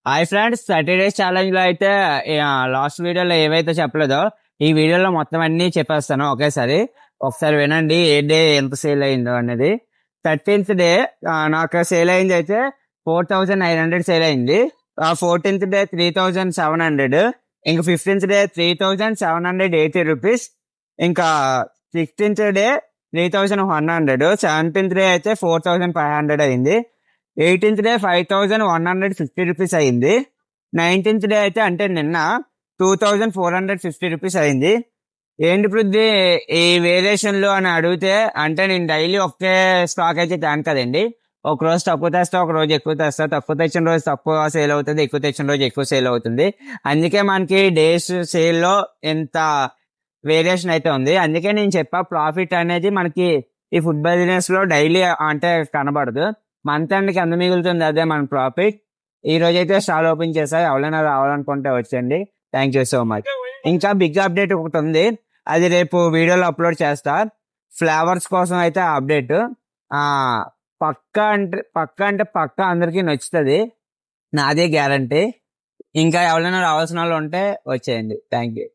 Hi friends, 30 days challenge లో అయితే last వీడియోలో ఏవైతే చెప్పలేదో ఈ వీడియోలో మొత్తం అన్ని చెప్పేస్తాను ఒకేసారి. ఒకసారి వినండి ఏ డే ఎంత సేల్ అయిందో అనేది. 13th డే నాకు సేల్ అయింది అయితే 4900 సేల్ అయింది. 14th డే 3700, ఇంకా 15th డే 3780 రూపీస్, ఇంకా 16th డే 3100, 17th డే అయితే 4500 అయింది, 18th డే 5150 రూపీస్ అయింది, 19th డే అయితే అంటే నిన్న 2450 రూపీస్ అయింది. ఏంటి పృథ్వీ ఈ వేరియేషన్ లో అని అడిగితే, అంటే నేను డైలీ ఒకే స్టాక్ అయితే తేను కదండి. ఒక రోజు తక్కువ తెస్తా, ఒక రోజు ఎక్కువ తెస్తా. తక్కువ తెచ్చిన రోజు తక్కువ సేల్ అవుతుంది, ఎక్కువ తెచ్చిన రోజు ఎక్కువ సేల్ అవుతుంది. అందుకే మనకి డేస్ సేల్ లో ఎంత వేరియేషన్ అయితే ఉంది. అందుకే నేను చెప్పా ప్రాఫిట్ అనేది మనకి ఈ ఫుడ్ బిజినెస్ లో డైలీ అంటే కనబడదు. మంత్ ఎండ్కి ఎంత మిగులుతుంది అదే మన ప్రాఫిట్. ఈ రోజు అయితే స్టాల్ ఓపెన్ చేసా, ఎవరైనా రావాలనుకుంటే వచ్చండి. Thank you so much. ఇంకా బిగ్ అప్డేట్ ఒకటి ఉంది, అది రేపు వీడియోలో అప్లోడ్ చేస్తా. ఫ్లేవర్స్ కోసం అయితే అప్డేట్ ఆ పక్కా అందరికీ నచ్చుతుంది, నాదే గ్యారంటీ. ఇంకా ఎవరైనా రావాల్సిన వాళ్ళు ఉంటే వచ్చేయండి. Thank you.